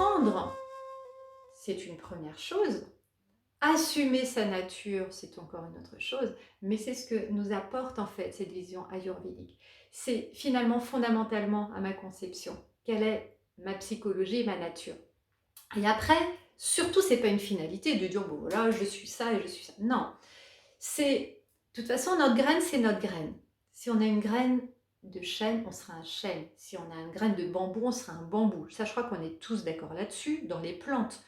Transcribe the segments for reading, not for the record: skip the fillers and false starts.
comprendre, c'est une première chose. Assumer sa nature, c'est encore une autre chose, mais c'est ce que nous apporte en fait cette vision ayurvédique. C'est finalement fondamentalement à ma conception, quelle est ma psychologie et ma nature. Et après, surtout, c'est pas une finalité de dire bon voilà, je suis ça et je suis ça. Non, c'est de toute façon notre graine, c'est notre graine. Si on a une graine de chêne, on sera un chêne. Si on a une graine de bambou, on sera un bambou. Ça, je crois qu'on est tous d'accord là-dessus dans les plantes.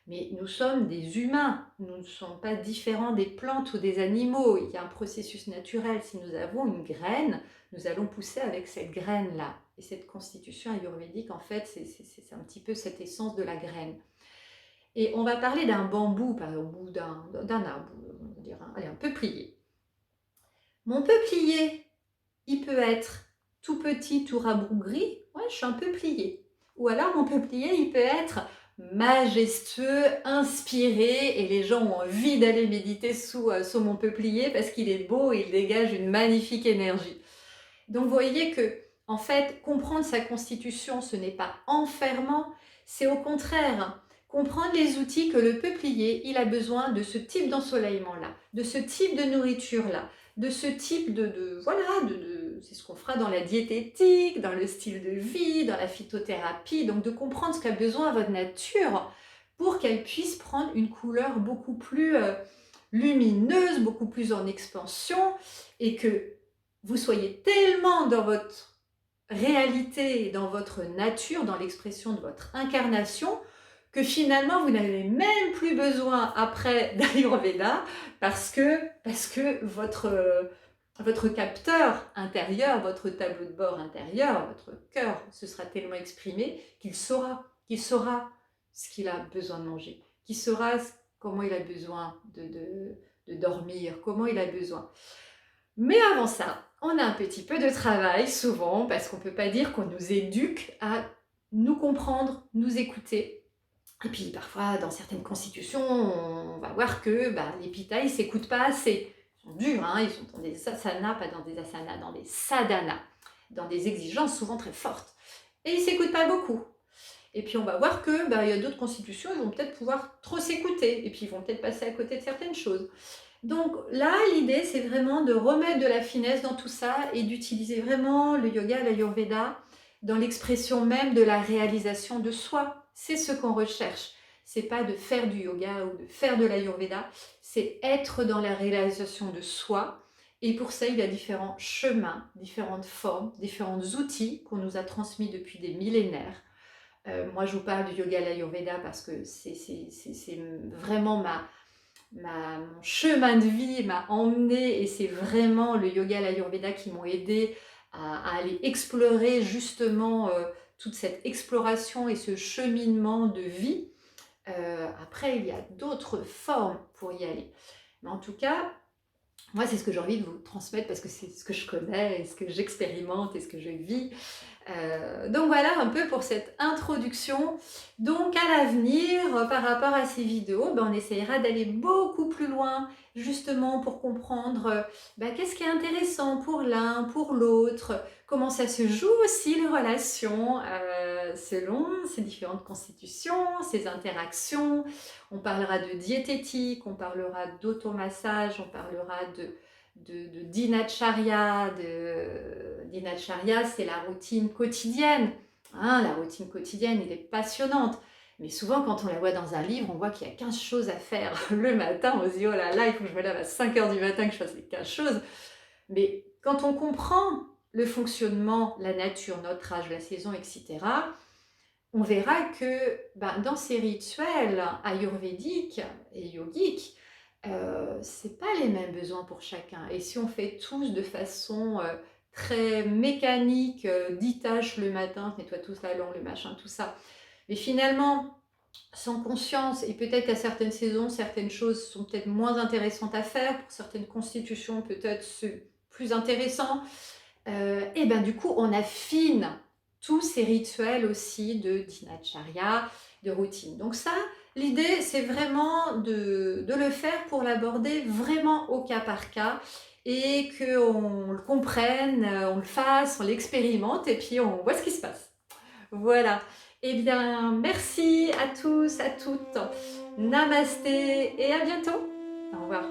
Mais nous sommes des humains, nous ne sommes pas différents des plantes ou des animaux. Il y a un processus naturel. Si nous avons une graine, nous allons pousser avec cette graine-là. Et cette constitution ayurvédique, en fait, c'est un petit peu cette essence de la graine. Et on va parler d'un bambou, par exemple, ou d'un arbre, on va dire, allez, un peuplier. Mon peuplier, il peut être tout petit, tout rabougri, ouais, je suis un peuplier. Ou alors mon peuplier, il peut être majestueux, inspiré, et les gens ont envie d'aller méditer sous mon peuplier parce qu'il est beau, il dégage une magnifique énergie. Donc vous voyez que, en fait, comprendre sa constitution, ce n'est pas enfermant, c'est au contraire comprendre les outils que le peuplier, il a besoin de ce type d'ensoleillement-là, de ce type de nourriture-là, de ce type c'est ce qu'on fera dans la diététique, dans le style de vie, dans la phytothérapie, donc de comprendre ce qu'a besoin votre nature pour qu'elle puisse prendre une couleur beaucoup plus lumineuse, beaucoup plus en expansion, et que vous soyez tellement dans votre réalité, dans votre nature, dans l'expression de votre incarnation, que finalement vous n'avez même plus besoin après d'Ayurveda parce que votre capteur intérieur, votre tableau de bord intérieur, votre cœur se sera tellement exprimé qu'il saura ce qu'il a besoin de manger, qu'il saura comment il a besoin de dormir, comment il a besoin. Mais avant ça, on a un petit peu de travail souvent parce qu'on ne peut pas dire qu'on nous éduque à nous comprendre, nous écouter. Et puis parfois, dans certaines constitutions, on va voir que les pittas, ils ne s'écoutent pas assez. Ils sont durs, hein, ils sont dans des asanas, pas dans des asanas, dans des sadhanas, dans des exigences souvent très fortes. Et ils ne s'écoutent pas beaucoup. Et puis on va voir que il y a d'autres constitutions, ils vont peut-être pouvoir trop s'écouter. Et puis ils vont peut-être passer à côté de certaines choses. Donc là, l'idée, c'est vraiment de remettre de la finesse dans tout ça et d'utiliser vraiment le yoga, l'ayurveda dans l'expression même de la réalisation de soi. C'est ce qu'on recherche. C'est pas de faire du yoga ou de faire de l'ayurveda, c'est être dans la réalisation de soi. Et pour ça, il y a différents chemins, différentes formes, différents outils qu'on nous a transmis depuis des millénaires. Moi, je vous parle du yoga, l'ayurveda parce que c'est vraiment mon chemin de vie m'a emmené, et c'est vraiment le yoga et l'ayurveda qui m'ont aidé à aller explorer justement toute cette exploration et ce cheminement de vie. Après, il y a d'autres formes pour y aller. Mais en tout cas, moi, c'est ce que j'ai envie de vous transmettre parce que c'est ce que je connais, et ce que j'expérimente et ce que je vis. Donc voilà un peu pour cette introduction. Donc à l'avenir, par rapport à ces vidéos, on essaiera d'aller beaucoup plus loin justement pour comprendre qu'est-ce qui est intéressant pour l'un, pour l'autre, comment ça se joue aussi les relations selon ces différentes constitutions, ces interactions. On parlera de diététique, on parlera d'automassage, on parlera de dinacharya. Dinacharya, c'est la routine quotidienne. La routine quotidienne, elle est passionnante. Mais souvent, quand on la voit dans un livre, on voit qu'il y a 15 choses à faire le matin. On se dit, oh là là, il faut que je me lève à 5 h du matin, que je fasse les 15 choses. Mais quand on comprend le fonctionnement, la nature, notre âge, la saison, etc., on verra que dans ces rituels ayurvédiques et yogiques, c'est pas les mêmes besoins pour chacun. Et si on fait tous de façon très mécanique, 10 tâches le matin, nettoie tout ça, le machin, tout ça, mais finalement, sans conscience, et peut-être qu'à certaines saisons, certaines choses sont peut-être moins intéressantes à faire, pour certaines constitutions, peut-être c'est plus intéressant, et du coup, on affine tous ces rituels aussi de dinacharya, de routine. Donc ça, l'idée, c'est vraiment de le faire pour l'aborder vraiment au cas par cas et qu'on le comprenne, on le fasse, on l'expérimente et puis on voit ce qui se passe. Voilà. Eh bien, merci à tous, à toutes. Namasté et à bientôt. Au revoir.